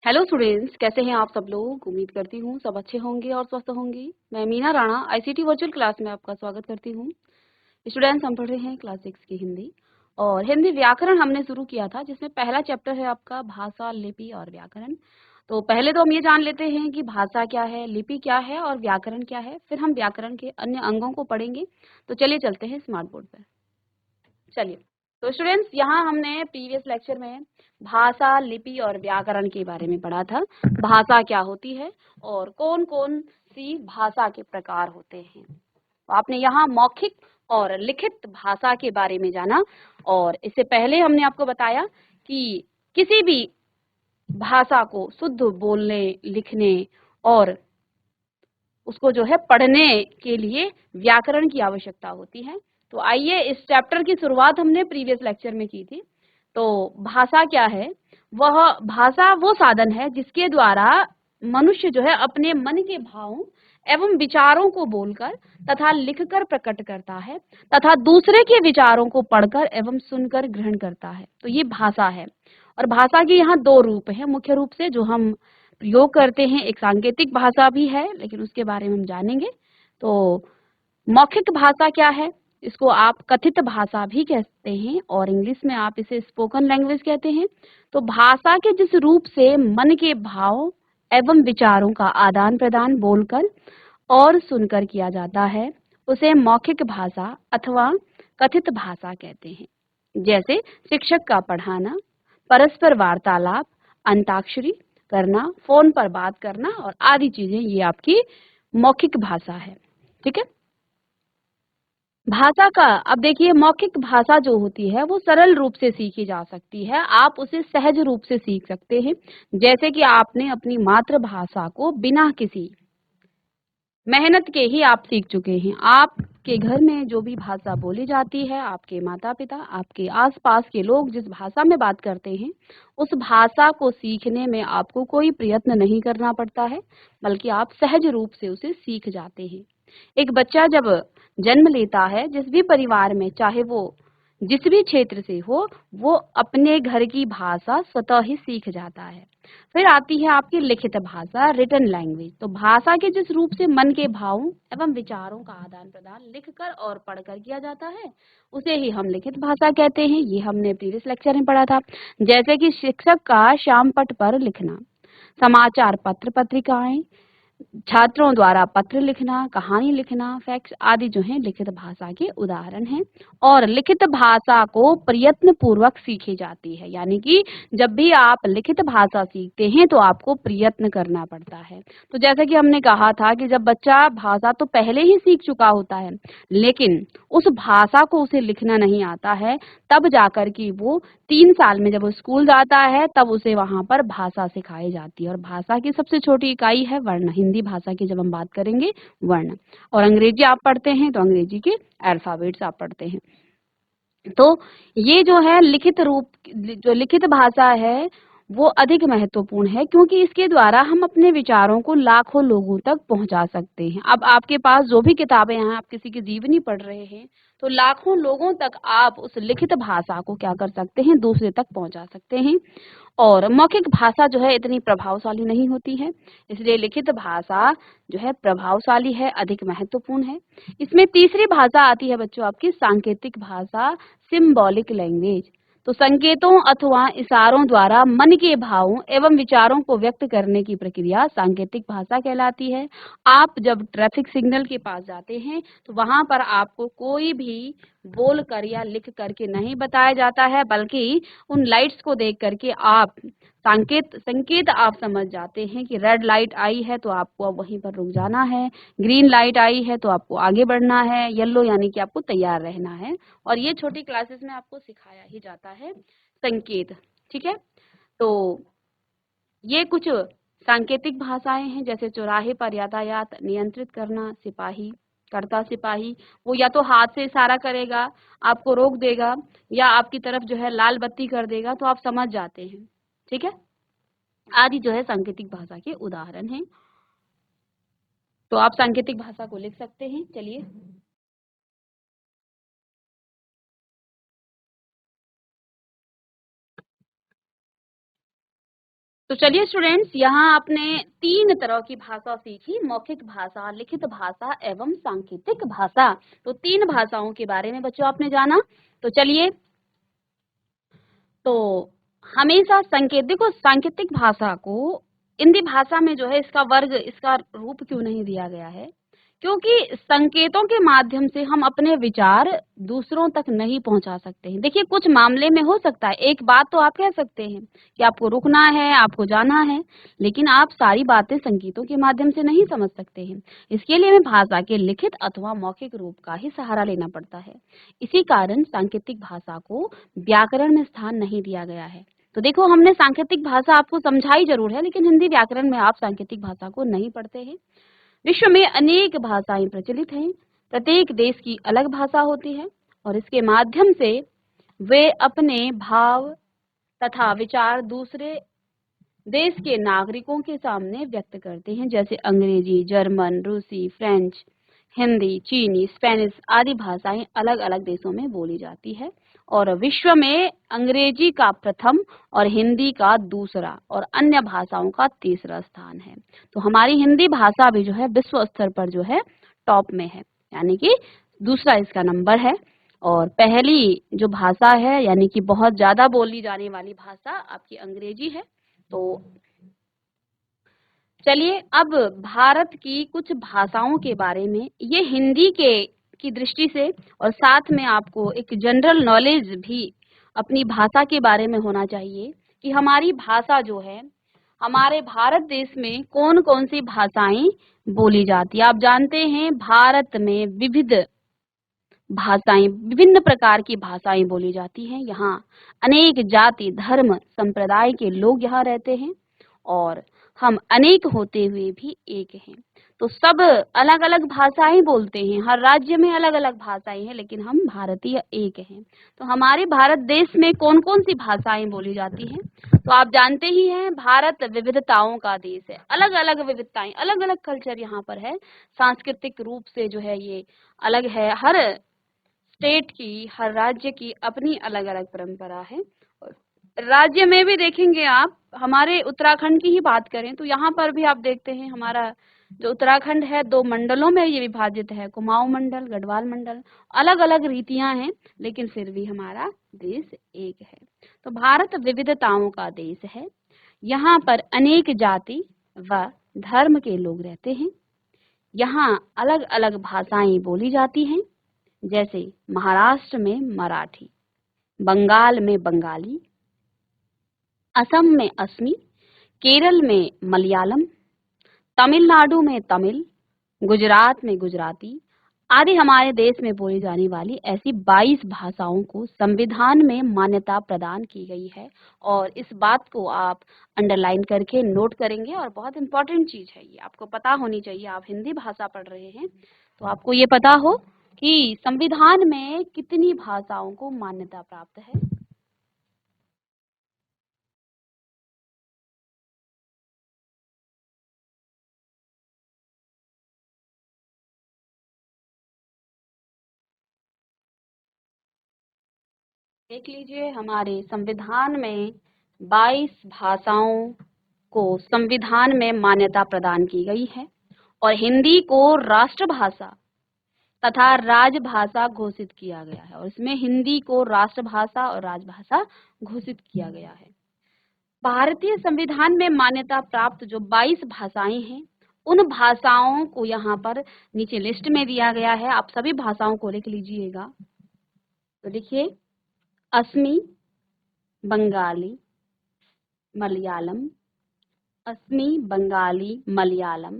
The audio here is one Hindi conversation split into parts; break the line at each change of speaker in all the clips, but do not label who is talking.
हेलो स्टूडेंट्स, कैसे हैं आप सब लोग। उम्मीद करती हूँ सब अच्छे होंगे और स्वस्थ होंगे। मैं Meena Rana ICT virtual class में आपका स्वागत करती हूँ। स्टूडेंट्स, हम पढ़ रहे हैं क्लास 6 की हिंदी और हिंदी व्याकरण हमने शुरू किया था, जिसमें पहला चैप्टर है आपका भाषा, लिपि और व्याकरण। तो पहले तो हम ये जान लेते हैं कि भाषा क्या है, लिपि क्या है और व्याकरण क्या है, फिर हम व्याकरण के अन्य अंगों को पढ़ेंगे। तो चलिए चलते हैं स्मार्ट बोर्ड पर। चलिए, तो स्टूडेंट्स, यहाँ हमने प्रीवियस लेक्चर में भाषा, लिपि और व्याकरण के बारे में पढ़ा था। भाषा क्या होती है और कौन कौन सी भाषा के प्रकार होते हैं। तो आपने यहाँ मौखिक और लिखित भाषा के बारे में जाना, और इससे पहले हमने आपको बताया कि किसी भी भाषा को शुद्ध बोलने, लिखने और उसको जो है पढ़ने के लिए व्याकरण की आवश्यकता होती है। तो आइए, इस चैप्टर की शुरुआत हमने प्रीवियस लेक्चर में की थी। तो भाषा क्या है? वह भाषा वो साधन है जिसके द्वारा मनुष्य जो है अपने मन के भावों एवं विचारों को बोलकर तथा लिखकर प्रकट करता है तथा दूसरे के विचारों को पढ़कर एवं सुनकर ग्रहण करता है। तो ये भाषा है। और भाषा के यहाँ दो रूप हैं मुख्य रूप से जो हम प्रयोग करते हैं। एक सांकेतिक भाषा भी है, लेकिन उसके बारे में हम जानेंगे। तो मौखिक भाषा क्या है? इसको आप कथित भाषा भी कहते हैं और इंग्लिश में आप इसे स्पोकन लैंग्वेज कहते हैं। तो भाषा के जिस रूप से मन के भाव एवं विचारों का आदान प्रदान बोलकर और सुनकर किया जाता है, उसे मौखिक भाषा अथवा कथित भाषा कहते हैं। जैसे शिक्षक का पढ़ाना, परस्पर वार्तालाप, अंताक्षरी करना, फोन पर बात करना और आदि चीजें, ये आपकी मौखिक भाषा है। ठीक है। भाषा का अब देखिए, मौखिक भाषा जो होती है वो सरल रूप से सीखी जा सकती है। आप उसे सहज रूप से सीख सकते हैं, जैसे कि आपने अपनी मातृभाषा को बिना किसी मेहनत के ही आप सीख चुके हैं। आपके घर में जो भी भाषा बोली जाती है, आपके माता पिता, आपके आसपास के लोग जिस भाषा में बात करते हैं, उस भाषा को सीखने में आपको कोई प्रयत्न नहीं करना पड़ता है, बल्कि आप सहज रूप से उसे सीख जाते हैं। एक बच्चा जब जन्म लेता है, जिस भी परिवार में, चाहे वो जिस भी क्षेत्र से हो, वो अपने घर की भाषा स्वतः ही सीख जाता है। फिर आती है आपकी लिखित भाषा, रिटन लैंग्वेज। तो भाषा के जिस रूप से मन के भावों एवं विचारों का आदान प्रदान लिखकर और पढ़कर किया जाता है, उसे ही हम लिखित भाषा कहते हैं। ये हमने प्रीवियस लेक्चर में पढ़ा था। जैसे कि शिक्षक का श्याम पट पर लिखना, समाचार पत्र पत्रिकाएं, छात्रों द्वारा पत्र लिखना, कहानी लिखना, फैक्स आदि जो हैं लिखित भाषा के उदाहरण हैं। और लिखित भाषा को प्रयत्न पूर्वक सीखी जाती है, यानी कि जब भी आप लिखित भाषा सीखते हैं तो आपको प्रयत्न करना पड़ता है। तो जैसा कि हमने कहा था कि जब बच्चा भाषा तो पहले ही सीख चुका होता है, लेकिन उस भाषा को उसे लिखना नहीं आता है, तब जाकर कि वो 3 साल में जब वो स्कूल जाता है, तब उसे वहाँ पर भाषा सिखाई जाती है। और भाषा की सबसे छोटी इकाई है वर्ण। हिंदी भाषा की जब हम बात करेंगे, वर्ण। और अंग्रेजी आप पढ़ते हैं तो अंग्रेजी के अल्फाबेट्स आप पढ़ते हैं। तो ये जो है लिखित रूप, जो लिखित भाषा है, वो अधिक महत्वपूर्ण है, क्योंकि इसके द्वारा हम अपने विचारों को लाखों लोगों तक पहुंचा सकते हैं। अब आपके पास जो भी किताबें हैं, आप किसी की जीवनी पढ़ रहे हैं, तो लाखों लोगों तक आप उस लिखित भाषा को क्या कर सकते हैं, दूसरे तक पहुंचा सकते हैं। और मौखिक भाषा जो है इतनी प्रभावशाली नहीं होती है, इसलिए लिखित भाषा जो है प्रभावशाली है, अधिक महत्वपूर्ण है। इसमें तीसरी भाषा आती है बच्चों आपकी सांकेतिक भाषा, सिंबॉलिक लैंग्वेज। तो संकेतों अथवा इशारों द्वारा मन के भावों एवं विचारों को व्यक्त करने की प्रक्रिया सांकेतिक भाषा कहलाती है। आप जब ट्रैफिक सिग्नल के पास जाते हैं, तो वहां पर आपको कोई भी बोल कर या लिख करके नहीं बताया जाता है, बल्कि उन लाइट्स को देख करके आप संकेत आप समझ जाते हैं कि रेड लाइट आई है तो आपको अब वहीं पर रुक जाना है, ग्रीन लाइट आई है तो आपको आगे बढ़ना है, येलो यानी कि आपको तैयार रहना है। और ये छोटी क्लासेस में आपको सिखाया ही जाता है संकेत। ठीक है। तो ये कुछ सांकेतिक भाषाएं हैं, जैसे चौराहे पर यातायात नियंत्रित करना, सिपाही करता सिपाही, वो या तो हाथ से इशारा करेगा, आपको रोक देगा, या आपकी तरफ जो है लाल बत्ती कर देगा, तो आप समझ जाते हैं। ठीक है। आदि जो है सांकेतिक भाषा के उदाहरण हैं। तो आप सांकेतिक भाषा को लिख सकते हैं। चलिए, तो चलिए स्टूडेंट्स, यहाँ आपने 3 तरह की भाषा सीखी, मौखिक भाषा, लिखित भाषा एवं सांकेतिक भाषा। तो 3 भाषाओं के बारे में बच्चों आपने जाना। तो चलिए, तो हमेशा सांकेतिक और सांकेतिक भाषा को हिंदी भाषा में जो है इसका वर्ग, इसका रूप क्यों नहीं दिया गया है? क्योंकि संकेतों के माध्यम से हम अपने विचार दूसरों तक नहीं पहुंचा सकते हैं। देखिए, कुछ मामले में हो सकता है, एक बात तो आप कह सकते हैं कि आपको रुकना है, आपको जाना है, लेकिन आप सारी बातें संकेतों के माध्यम से नहीं समझ सकते हैं। इसके लिए हमें भाषा के लिखित अथवा मौखिक रूप का ही सहारा लेना पड़ता है। इसी कारण सांकेतिक भाषा को व्याकरण में स्थान नहीं दिया गया है। तो देखो, हमने सांकेतिक भाषा आपको समझाई जरूर है, लेकिन हिंदी व्याकरण में आप सांकेतिक भाषा को नहीं पढ़ते हैं। विश्व में अनेक भाषाएं प्रचलित हैं। प्रत्येक देश की अलग भाषा होती है और इसके माध्यम से वे अपने भाव तथा विचार दूसरे देश के नागरिकों के सामने व्यक्त करते हैं। जैसे अंग्रेजी, जर्मन, रूसी, फ्रेंच, हिंदी, चीनी, स्पेनिश आदि भाषाएं अलग अलग देशों में बोली जाती है और विश्व में अंग्रेजी का प्रथम और हिंदी का दूसरा और अन्य भाषाओं का तीसरा स्थान है। तो हमारी हिंदी भाषा भी जो है विश्व स्तर पर जो है टॉप में है, यानी कि दूसरा इसका नंबर है। और पहली जो भाषा है, यानी कि बहुत ज्यादा बोली जाने वाली भाषा, आपकी अंग्रेजी है। तो चलिए, अब भारत की कुछ भाषाओं के बारे में, ये हिंदी के की दृष्टि से और साथ में आपको एक जनरल नॉलेज भी अपनी भाषा के बारे में होना चाहिए कि हमारी भाषा जो है, हमारे भारत देश में कौन कौन सी भाषाएं बोली जाती है। आप जानते हैं भारत में विविध भाषाएं, विभिन्न प्रकार की भाषाएं बोली जाती हैं। यहाँ अनेक जाति, धर्म, संप्रदाय के लोग यहाँ रहते हैं और हम अनेक होते हुए भी एक हैं। तो सब अलग अलग भाषाएं बोलते हैं, हर राज्य में अलग अलग भाषाएं हैं, लेकिन हम भारतीय एक हैं। तो हमारे भारत देश में कौन कौन सी भाषाएं बोली जाती हैं? तो आप जानते ही हैं, भारत विविधताओं का देश है। अलग अलग विविधताएं, अलग अलग कल्चर यहाँ पर है। सांस्कृतिक रूप से जो है ये अलग है। हर स्टेट की, हर राज्य की अपनी अलग अलग परंपरा है। राज्य में भी देखेंगे आप, हमारे उत्तराखंड की ही बात करें तो यहाँ पर भी आप देखते हैं, हमारा जो उत्तराखंड है 2 मंडलों में ये विभाजित है, कुमाऊं मंडल, गढ़वाल मंडल। अलग अलग रीतियां हैं, लेकिन फिर भी हमारा देश एक है। तो भारत विविधताओं का देश है। यहाँ पर अनेक जाति व धर्म के लोग रहते हैं। यहाँ अलग अलग भाषाएं बोली जाती हैं, जैसे महाराष्ट्र में मराठी, बंगाल में बंगाली, असम में असमी, केरल में मलयालम, तमिलनाडु में तमिल, गुजरात में गुजराती आदि हमारे देश में बोली जाने वाली ऐसी 22 भाषाओं को संविधान में मान्यता प्रदान की गई है। और इस बात को आप अंडरलाइन करके नोट करेंगे, और बहुत इंपॉर्टेंट चीज है ये, आपको पता होनी चाहिए। आप हिंदी भाषा पढ़ रहे हैं तो आपको ये पता हो कि संविधान में कितनी भाषाओं को मान्यता प्राप्त है। देख लीजिए, हमारे संविधान में 22 भाषाओं को संविधान में मान्यता प्रदान की गई है और हिंदी को राष्ट्रभाषा तथा राजभाषा घोषित किया गया है। और इसमें हिंदी को राष्ट्रभाषा और राजभाषा घोषित किया गया है। भारतीय संविधान में मान्यता प्राप्त जो 22 भाषाएं हैं, उन भाषाओं को यहाँ पर नीचे लिस्ट में दिया गया है। आप सभी भाषाओं को लिख लीजिएगा। तो देखिए, असमी, बंगाली, मलयालम, असमी, बंगाली, मलयालम,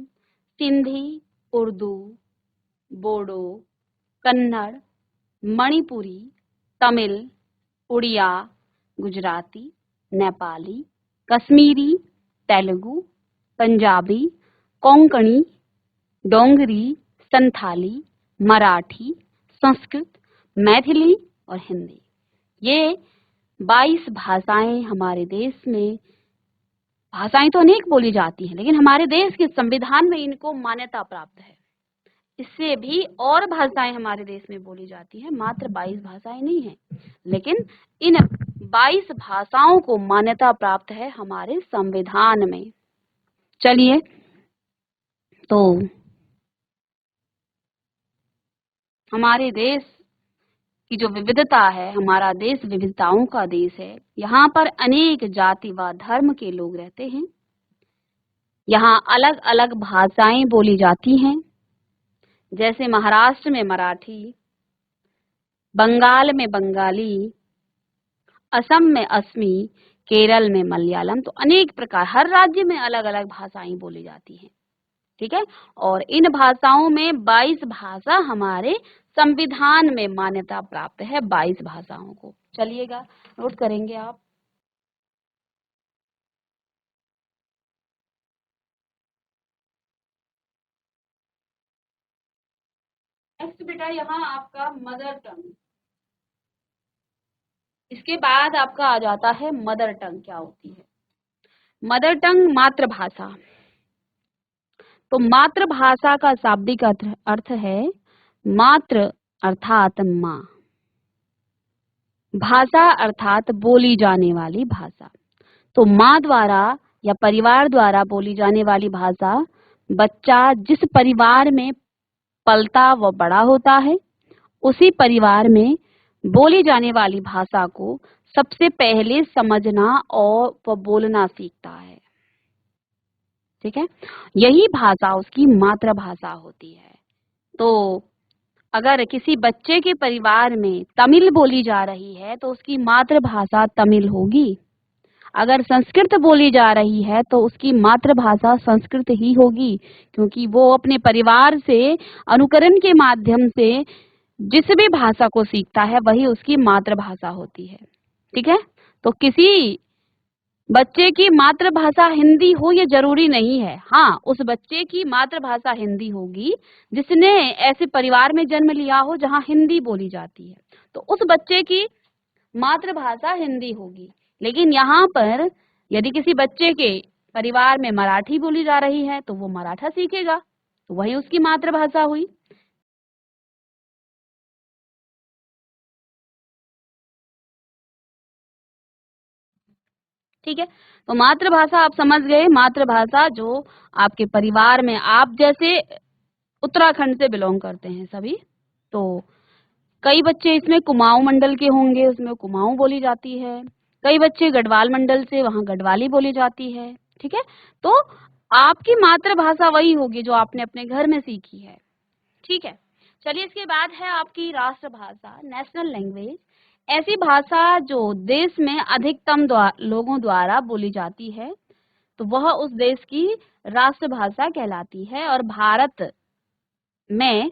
सिंधी, उर्दू, बोडो, कन्नड़, मणिपुरी, तमिल, उड़िया, गुजराती, नेपाली, कश्मीरी, तेलुगु, पंजाबी, कोंकणी, डोंगरी, संथाली, मराठी, संस्कृत, मैथिली और हिंदी। ये 22 भाषाएं हमारे देश में, भाषाएं तो अनेक बोली जाती हैं, लेकिन हमारे देश के संविधान में इनको मान्यता प्राप्त है। इससे भी और भाषाएं हमारे देश में बोली जाती हैं, मात्र 22 भाषाएं नहीं हैं। लेकिन इन 22 भाषाओं को मान्यता प्राप्त है हमारे संविधान में। चलिए, तो हमारे देश की जो विविधता है, हमारा देश विविधताओं का देश है। यहाँ पर अनेक जाति व धर्म के लोग रहते हैं। यहाँ अलग अलग भाषाएं बोली जाती हैं, जैसे महाराष्ट्र में मराठी, बंगाल में बंगाली, असम में असमी, केरल में मलयालम। तो अनेक प्रकार, हर राज्य में अलग अलग भाषाएं बोली जाती हैं। ठीक है, और इन भाषाओं में 22 भाषा हमारे संविधान में मान्यता प्राप्त है, 22 भाषाओं को। चलिएगा, नोट करेंगे आप। नेक्स्ट बेटा, यहाँ आपका मदर टंग। इसके बाद आपका आ जाता है मदर टंग। क्या होती है मदर टंग? मातृभाषा। तो मातृभाषा का शाब्दिक अर्थ है मातृ अर्थात माँ, भाषा अर्थात बोली जाने वाली भाषा। तो माँ द्वारा या परिवार द्वारा बोली जाने वाली भाषा, बच्चा जिस परिवार में पलता व बड़ा होता है, उसी परिवार में बोली जाने वाली भाषा को सबसे पहले समझना और वह बोलना सीखता है। ठीक है, यही भाषा उसकी मातृभाषा होती है। तो अगर किसी बच्चे के परिवार में तमिल बोली जा रही है तो उसकी मातृभाषा तमिल होगी। अगर संस्कृत बोली जा रही है तो उसकी मातृभाषा संस्कृत ही होगी, क्योंकि वो अपने परिवार से अनुकरण के माध्यम से जिस भी भाषा को सीखता है वही उसकी मातृभाषा होती है। ठीक है, तो किसी बच्चे की मातृभाषा हिंदी हो ये जरूरी नहीं है। हाँ, उस बच्चे की मातृभाषा हिंदी होगी जिसने ऐसे परिवार में जन्म लिया हो जहाँ हिंदी बोली जाती है, तो उस बच्चे की मातृभाषा हिंदी होगी। लेकिन यहाँ पर यदि किसी बच्चे के परिवार में मराठी बोली जा रही है तो वो मराठा सीखेगा, तो वही उसकी मातृभाषा हुई। ठीक है, तो मातृभाषा आप समझ गए। मातृभाषा जो आपके परिवार में, आप जैसे उत्तराखंड से बिलोंग करते हैं सभी, तो कई बच्चे इसमें कुमाऊं मंडल के होंगे, उसमें कुमाऊं बोली जाती है। कई बच्चे गढ़वाल मंडल से, वहां गढ़वाली बोली जाती है। ठीक है, तो आपकी मातृभाषा वही होगी जो आपने अपने घर में सीखी है। ठीक है, चलिए, इसके बाद है आपकी राष्ट्रभाषा, नेशनल लैंग्वेज। ऐसी भाषा जो देश में अधिकतम लोगों द्वारा बोली जाती है, तो वह उस देश की राष्ट्रभाषा कहलाती है। और भारत में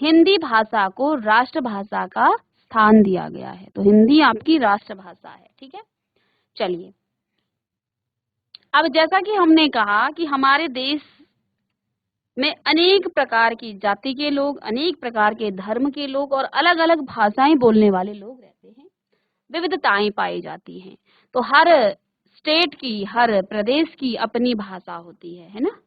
हिंदी भाषा को राष्ट्रभाषा का स्थान दिया गया है, तो हिंदी आपकी राष्ट्रभाषा है। ठीक है, चलिए, अब जैसा कि हमने कहा कि हमारे देश में अनेक प्रकार की जाति के लोग, अनेक प्रकार के धर्म के लोग और अलग अलग भाषाएं बोलने वाले लोग रहते हैं, विविधताएं पाई जाती हैं। तो हर स्टेट की, हर प्रदेश की अपनी भाषा होती है ना।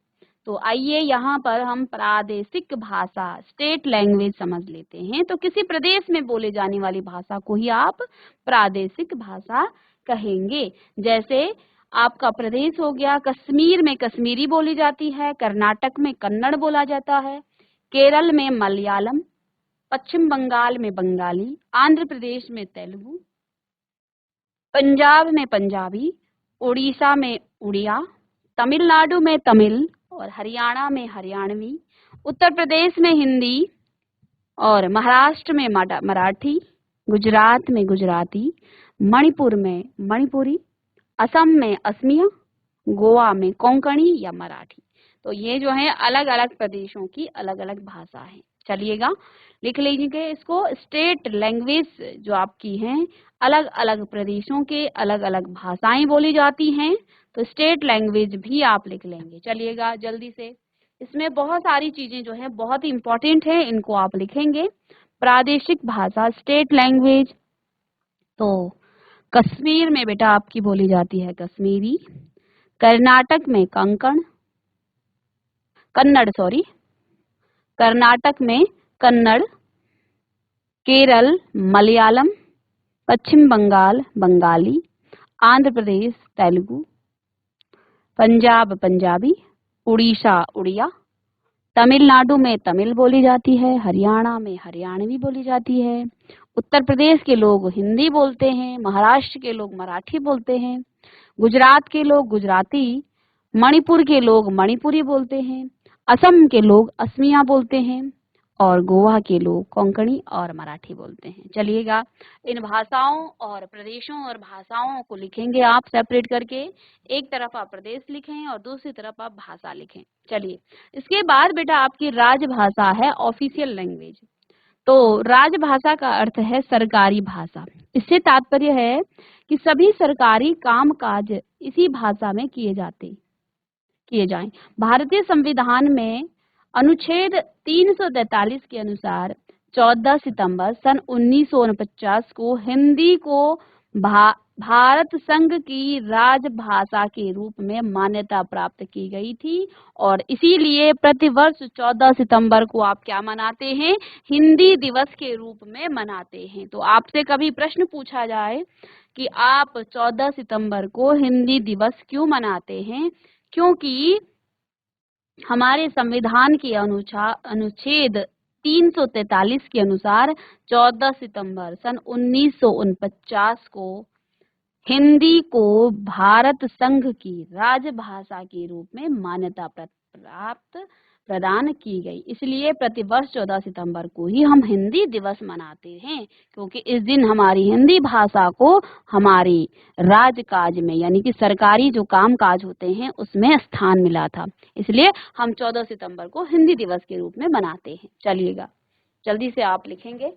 तो आइए यहाँ पर हम प्रादेशिक भाषा, स्टेट लैंग्वेज समझ लेते हैं। तो किसी प्रदेश में बोले जाने वाली भाषा को ही आप प्रादेशिक भाषा कहेंगे। जैसे आपका प्रदेश हो गया, कश्मीर में कश्मीरी बोली जाती है, कर्नाटक में कन्नड़ बोला जाता है, केरल में मलयालम, पश्चिम बंगाल में बंगाली, आंध्र प्रदेश में तेलुगु, पंजाब में पंजाबी, उड़ीसा में उड़िया, तमिलनाडु में तमिल और हरियाणा में हरियाणवी, उत्तर प्रदेश में हिंदी और महाराष्ट्र में मराठी, गुजरात में गुजराती, मणिपुर में मणिपुरी, असम में असमिया, गोवा में कोंकणी या मराठी। तो ये जो है अलग अलग प्रदेशों की अलग अलग भाषा है। चलिएगा, लिख लीजिए इसको। स्टेट लैंग्वेज जो आपकी हैं, अलग अलग प्रदेशों के अलग अलग भाषाएं बोली जाती हैं, तो स्टेट लैंग्वेज भी आप लिख लेंगे। चलिएगा जल्दी से, इसमें बहुत सारी चीजें जो है बहुत ही इंपॉर्टेंट है, इनको आप लिखेंगे। प्रादेशिक भाषा, स्टेट लैंग्वेज, तो कश्मीर में बेटा आपकी बोली जाती है कश्मीरी, कर्नाटक में कंकण, कन्नड़ सॉरी, कर्नाटक में कन्नड़, केरल मलयालम, पश्चिम बंगाल बंगाली, आंध्र प्रदेश तेलुगु, पंजाब पंजाबी, उड़ीसा उड़िया, तमिलनाडु में तमिल बोली जाती है, हरियाणा में हरियाणवी बोली जाती है, उत्तर प्रदेश के लोग हिंदी बोलते हैं, महाराष्ट्र के लोग मराठी बोलते हैं, गुजरात के लोग गुजराती, मणिपुर के लोग मणिपुरी बोलते हैं, असम के लोग असमिया बोलते हैं और गोवा के लोग कोंकणी और मराठी बोलते हैं। चलिएगा, इन भाषाओं और प्रदेशों और भाषाओं को लिखेंगे आप सेपरेट करके। एक तरफ आप प्रदेश लिखें और दूसरी तरफ आप भाषा लिखें। चलिए, इसके बाद बेटा आपकी राजभाषा है, ऑफिशियल लैंग्वेज। तो राजभाषा का अर्थ है सरकारी भाषा। इससे तात्पर्य है कि सभी सरकारी कामकाज इसी भाषा में किए जाएं। भारतीय संविधान में अनुच्छेद 343 के अनुसार 14 सितंबर सन 1949 को हिंदी को भारत संघ की राजभाषा के रूप में मान्यता प्राप्त की गई थी और इसीलिए प्रतिवर्ष 14 सितंबर को आप क्या मनाते हैं? हिंदी दिवस के रूप में मनाते हैं। तो आपसे कभी प्रश्न पूछा जाए कि आप 14 सितंबर को हिंदी दिवस क्यों मनाते हैं? क्योंकि हमारे संविधान के अनुच्छेद 343 के अनुसार 14 सितंबर सन 1949 को हिंदी को भारत संघ की राजभाषा के रूप में मान्यता प्रदान की गई। इसलिए प्रतिवर्ष 14 सितंबर को ही हम हिंदी दिवस मनाते हैं, क्योंकि इस दिन हमारी हिंदी भाषा को हमारे राजकाज में यानी कि सरकारी जो कामकाज होते हैं उसमें स्थान मिला था। इसलिए हम 14 सितंबर को हिंदी दिवस के रूप में मनाते हैं। चलिएगा, जल्दी से आप लिखेंगे।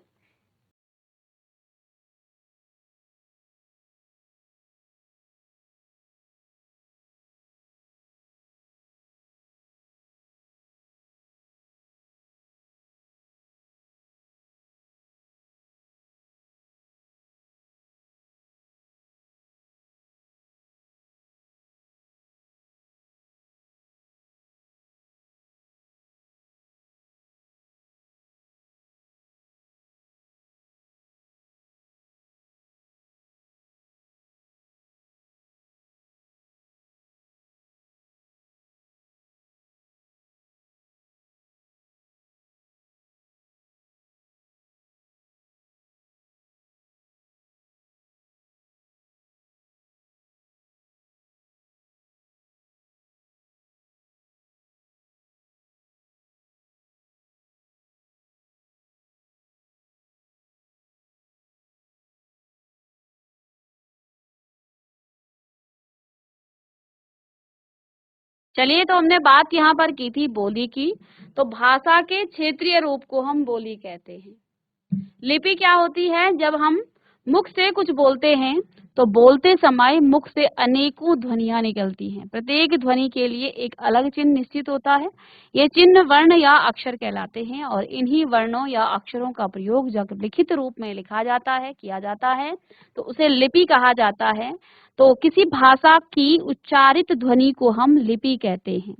चलिए, तो हमने बात यहाँ पर की थी बोली की। तो भाषा के क्षेत्रीय रूप को हम बोली कहते हैं। लिपि क्या होती है? जब हम मुख से कुछ बोलते हैं तो बोलते समय मुख से अनेकों ध्वनियां निकलती हैं। प्रत्येक ध्वनि के लिए एक अलग चिन्ह निश्चित होता है। ये चिन्ह वर्ण या अक्षर कहलाते हैं और इन्हीं वर्णों या अक्षरों का प्रयोग जब लिखित रूप में किया जाता है तो उसे लिपि कहा जाता है। तो किसी भाषा की उच्चारित ध्वनि को हम लिपि कहते हैं।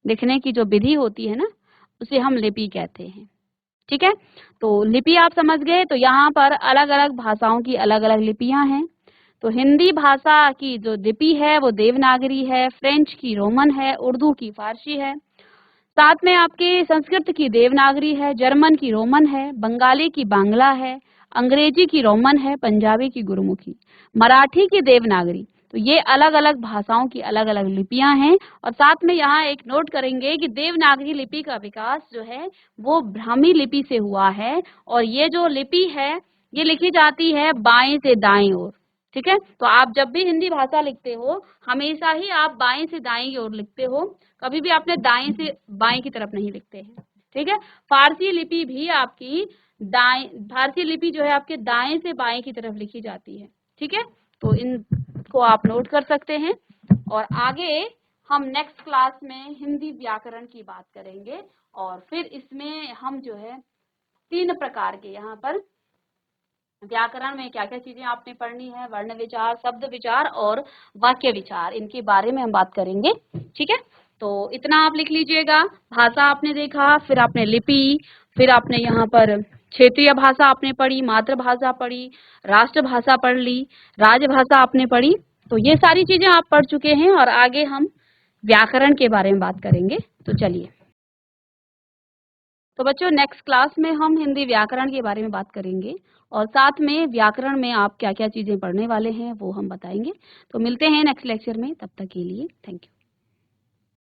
लिखने की जो विधि होती है ना, उसे हम लिपि कहते हैं। ठीक है, तो लिपि आप समझ गए। तो यहाँ पर अलग अलग भाषाओं की अलग अलग लिपियां हैं। तो हिंदी भाषा की जो लिपि है वो देवनागरी है, फ्रेंच की रोमन है, उर्दू की फारसी है, साथ में आपके संस्कृत की देवनागरी है, जर्मन की रोमन है, बंगाली की बांग्ला है, अंग्रेजी की रोमन है, पंजाबी की गुरमुखी, मराठी की देवनागरी। तो ये अलग अलग भाषाओं की अलग अलग लिपियां हैं। और साथ में यहाँ एक नोट करेंगे कि देवनागरी लिपि का विकास जो है वो ब्राह्मी लिपि से हुआ है और ये जो लिपि है ये लिखी जाती है बाएं से दाएं ओर। ठीक है, तो आप जब भी हिंदी भाषा लिखते हो हमेशा ही आप बाएं से दाएं की ओर लिखते हो, कभी भी आपने दाएं से बाएं की तरफ नहीं लिखते हैं। ठीक है, फारसी लिपि भी आपकी फारसी लिपि जो है आपके दाएं से बाएं की तरफ लिखी जाती है। ठीक है, तो इनको आप नोट कर सकते हैं। और आगे हम नेक्स्ट क्लास में हिंदी व्याकरण की बात करेंगे और फिर इसमें हम जो है 3 प्रकार के यहाँ पर व्याकरण में क्या क्या चीजें आपने पढ़नी है, वर्ण विचार, शब्द विचार और वाक्य विचार, इनके बारे में हम बात करेंगे। ठीक है, तो इतना आप लिख लीजिएगा। भाषा आपने देखा, फिर आपने लिपि, फिर आपने यहाँ पर क्षेत्रीय भाषा आपने पढ़ी, मातृभाषा पढ़ी, राष्ट्रभाषा पढ़ ली, राजभाषा आपने पढ़ी। तो ये सारी चीजें आप पढ़ चुके हैं और आगे हम व्याकरण के बारे में बात करेंगे। तो चलिए, तो बच्चों नेक्स्ट क्लास में हम हिंदी व्याकरण के बारे में बात करेंगे और साथ में व्याकरण में आप क्या क्या चीजें पढ़ने वाले हैं वो हम बताएंगे। तो मिलते हैं नेक्स्ट लेक्चर में, तब तक के लिए थैंक यू।